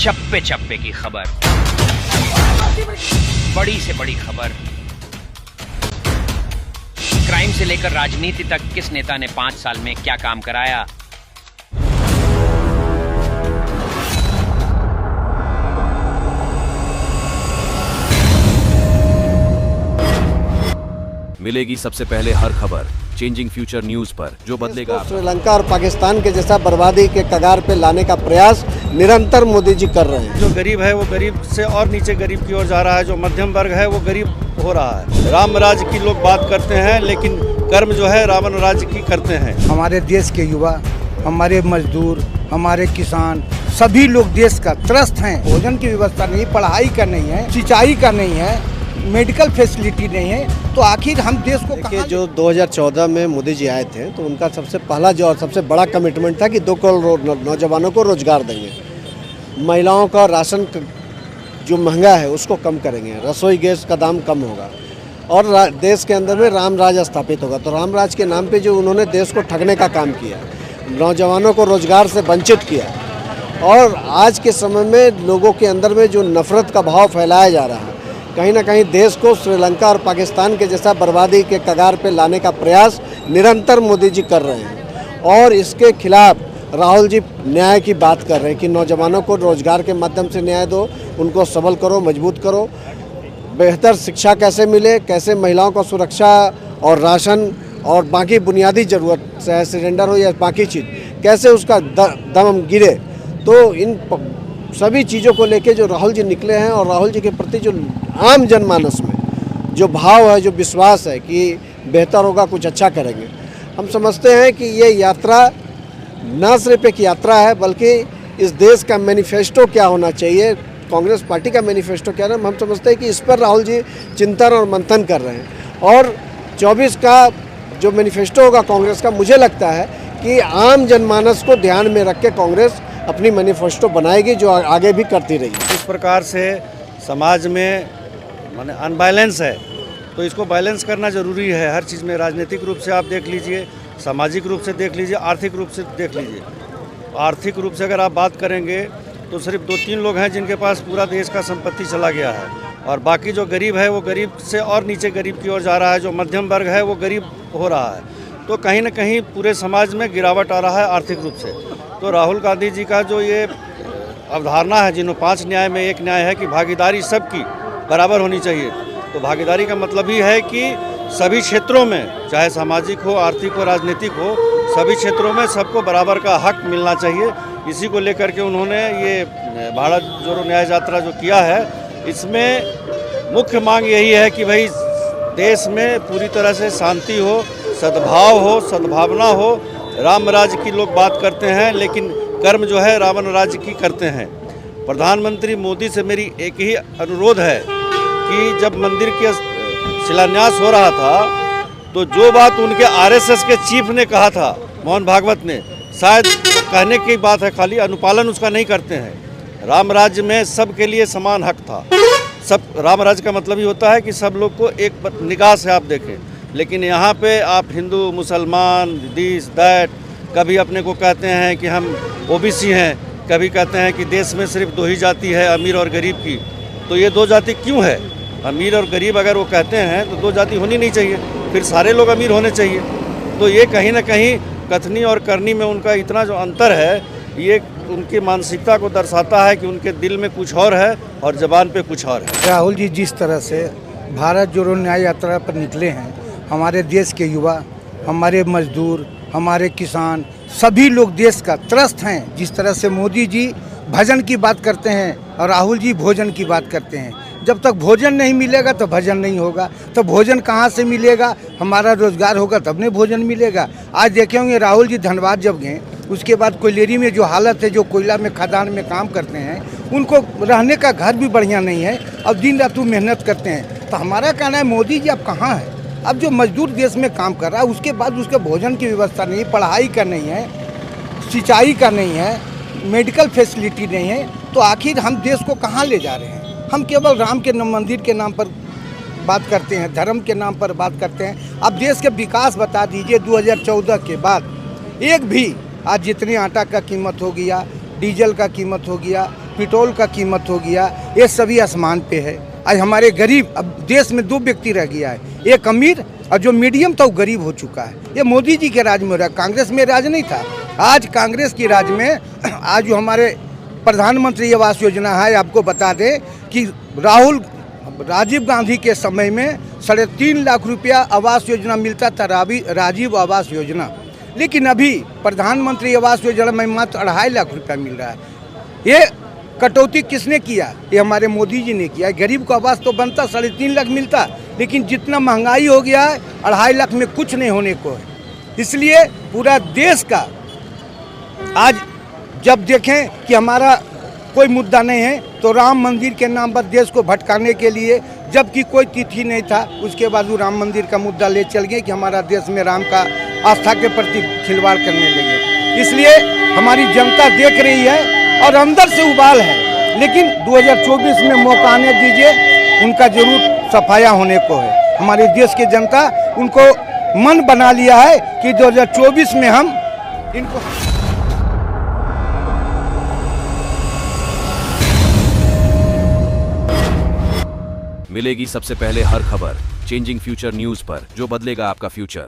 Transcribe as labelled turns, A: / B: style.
A: चप्पे चप्पे की खबर, बड़ी से बड़ी खबर, क्राइम से लेकर राजनीति तक किस नेता ने 5 साल में क्या काम कराया।
B: मिलेगी सबसे पहले हर खबर चेंजिंग फ्यूचर न्यूज पर, जो बदलेगा।
C: श्रीलंका और पाकिस्तान के जैसा बर्बादी के कगार पे लाने का प्रयास निरंतर मोदी जी कर रहे हैं।
D: जो गरीब है वो गरीब से और नीचे गरीब की ओर जा रहा है, जो मध्यम वर्ग है वो गरीब हो रहा है। राम राज की लोग बात करते हैं, लेकिन कर्म जो है रावण राज की करते हैं।
E: हमारे देश के युवा, हमारे मजदूर, हमारे किसान, सभी लोग देश का त्रस्त हैं। भोजन की व्यवस्था नहीं, पढ़ाई का नहीं है, सिंचाई का नहीं है, मेडिकल फैसिलिटी नहीं है, तो आखिर हम देश को
C: देखिए, जो 2014 में मोदी जी आए थे तो उनका सबसे पहला जो और सबसे बड़ा कमिटमेंट था कि 2 करोड़ नौजवानों को रोजगार देंगे, महिलाओं का राशन जो महंगा है उसको कम करेंगे, रसोई गैस का दाम कम होगा और देश के अंदर में राम राज स्थापित होगा। तो राम राज के नाम पे जो उन्होंने देश को ठगने का काम किया, नौजवानों को रोजगार से वंचित किया और आज के समय में लोगों के अंदर में जो नफरत का भाव फैलाया जा रहा है, कहीं ना कहीं देश को श्रीलंका और पाकिस्तान के जैसा बर्बादी के कगार पे लाने का प्रयास निरंतर मोदी जी कर रहे हैं। और इसके खिलाफ राहुल जी न्याय की बात कर रहे हैं कि नौजवानों को रोजगार के माध्यम से न्याय दो, उनको सबल करो, मजबूत करो, बेहतर शिक्षा कैसे मिले, कैसे महिलाओं को सुरक्षा और राशन और बाकी बुनियादी ज़रूरत चाहे सिलेंडर हो या बाकी चीज़ कैसे उसका दम गिरे। तो इन सभी चीज़ों को लेके जो राहुल जी निकले हैं और राहुल जी के प्रति जो आम जनमानस में जो भाव है, जो विश्वास है कि बेहतर होगा, कुछ अच्छा करेंगे, हम समझते हैं कि ये यात्रा न सिर्फ एक यात्रा है बल्कि इस देश का मैनिफेस्टो क्या होना चाहिए, कांग्रेस पार्टी का मैनिफेस्टो क्या है, हम समझते हैं कि इस पर राहुल जी चिंतन और मंथन कर रहे हैं। और 24 का जो मैनिफेस्टो होगा कांग्रेस का, मुझे लगता है कि आम जनमानस को ध्यान में रख के कांग्रेस अपनी मैनिफेस्टो बनाएगी, जो आगे भी करती रही।
D: इस प्रकार से समाज में माने अनबैलेंस है, तो इसको बैलेंस करना ज़रूरी है हर चीज़ में। राजनीतिक रूप से आप देख लीजिए, सामाजिक रूप से देख लीजिए, आर्थिक रूप से देख लीजिए। आर्थिक रूप से अगर आप बात करेंगे तो सिर्फ 2-3 लोग हैं जिनके पास पूरा देश का संपत्ति चला गया है, और बाकी जो गरीब है वो गरीब से और नीचे गरीब की ओर जा रहा है, जो मध्यम वर्ग है वो गरीब हो रहा है। तो कहीं ना कहीं पूरे समाज में गिरावट आ रहा है आर्थिक रूप से। तो राहुल गांधी जी का जो ये अवधारणा है, जिन्होंने 5 न्याय में एक न्याय है कि भागीदारी सबकी बराबर होनी चाहिए, तो भागीदारी का मतलब ही है कि सभी क्षेत्रों में, चाहे सामाजिक हो, आर्थिक हो, राजनीतिक हो, सभी क्षेत्रों में सबको बराबर का हक मिलना चाहिए। इसी को लेकर के उन्होंने ये भारत जोड़ो न्याय यात्रा जो किया है, इसमें मुख्य मांग यही है कि भाई देश में पूरी तरह से शांति हो, सद्भाव हो, सद्भावना हो। राम राज की लोग बात करते हैं, लेकिन कर्म जो है रावण राज की करते हैं। प्रधानमंत्री मोदी से मेरी एक ही अनुरोध है कि जब मंदिर के शिलान्यास हो रहा था तो जो बात उनके आरएसएस के चीफ ने कहा था, मोहन भागवत ने, शायद कहने की बात है, खाली अनुपालन उसका नहीं करते हैं। राम राज्य में सबके लिए समान हक था। सब राम राज्य का मतलब ही होता है कि सब लोग को एक निगाह से आप देखें, लेकिन यहाँ पे आप हिंदू, मुसलमान, दिस दैट, कभी अपने को कहते हैं कि हम ओबीसी हैं, कभी कहते हैं कि देश में सिर्फ 2 ही जाति है, अमीर और गरीब की। तो ये 2 जाति क्यों है? अमीर और गरीब अगर वो कहते हैं तो 2 जाति होनी नहीं चाहिए, फिर सारे लोग अमीर होने चाहिए। तो ये कहीं ना कहीं कथनी और करनी में उनका इतना जो अंतर है, ये उनकी मानसिकता को दर्शाता है कि उनके दिल में कुछ और है और ज़बान पे कुछ और है।
E: राहुल जी जिस तरह से भारत जोड़ो न्याय यात्रा पर निकले हैं, हमारे देश के युवा, हमारे मजदूर, हमारे किसान, सभी लोग देश का त्रस्त हैं। जिस तरह से मोदी जी भजन की बात करते हैं और राहुल जी भोजन की बात करते हैं, जब तक भोजन नहीं मिलेगा तो भजन नहीं होगा। तो भोजन कहाँ से मिलेगा? हमारा रोजगार होगा तब नहीं भोजन मिलेगा। आज देखे होंगे राहुल जी धनबाद जब गए, उसके बाद कोयलेरी में जो हालत है, जो कोयला में खदान में काम करते हैं, उनको रहने का घर भी बढ़िया नहीं है, अब दिन रात वो मेहनत करते हैं। तो हमारा कहना है मोदी जी अब कहाँ है? अब जो मजदूर देश में काम कर रहा है, उसके बाद उसके भोजन की व्यवस्था नहीं, पढ़ाई का नहीं है, सिंचाई का नहीं है, मेडिकल फैसिलिटी नहीं है, तो आखिर हम देश को कहाँ ले जा रहे हैं? हम केवल राम के मंदिर के नाम पर बात करते हैं, धर्म के नाम पर बात करते हैं। अब देश के विकास बता दीजिए, 2014 के बाद एक भी आज जितनी आटा का कीमत हो गया, डीजल का कीमत हो गया, पेट्रोल का कीमत हो गया, ये सभी आसमान पे है। आज हमारे गरीब, अब देश में 2 व्यक्ति रह गया है, एक अमीर और जो मीडियम था वो गरीब हो चुका है। ये मोदी जी के राज में हो रहा है, कांग्रेस में राज नहीं था। आज कांग्रेस की राज में आज जो हमारे प्रधानमंत्री आवास योजना है, आपको बता दें कि राजीव गांधी के समय में 3.5 लाख रुपया आवास योजना मिलता था, राजीव आवास योजना। लेकिन अभी प्रधानमंत्री आवास योजना में मात्र 2.5 लाख रुपया मिल रहा है। ये कटौती किसने किया? ये हमारे मोदी जी ने किया है। गरीब को आवास तो बनता 3.5 लाख मिलता, लेकिन जितना महंगाई हो गया है 2.5 लाख में कुछ नहीं होने को है। इसलिए पूरा देश का आज जब देखें कि हमारा कोई मुद्दा नहीं है तो राम मंदिर के नाम पर देश को भटकाने के लिए, जबकि कोई तिथि नहीं था, उसके बाद वो राम मंदिर का मुद्दा ले चल गए कि हमारा देश में राम का आस्था के प्रति खिलवाड़ करने लगे। इसलिए हमारी जनता देख रही है और अंदर से उबाल है, लेकिन 2024 में मौका आने दीजिए, उनका जरूर सफाया होने को है। हमारे देश की जनता उनको मन बना लिया है कि 2024 में हम इनको
B: मिलेगी सबसे पहले हर खबर चेंजिंग फ्यूचर न्यूज पर, जो बदलेगा आपका फ्यूचर।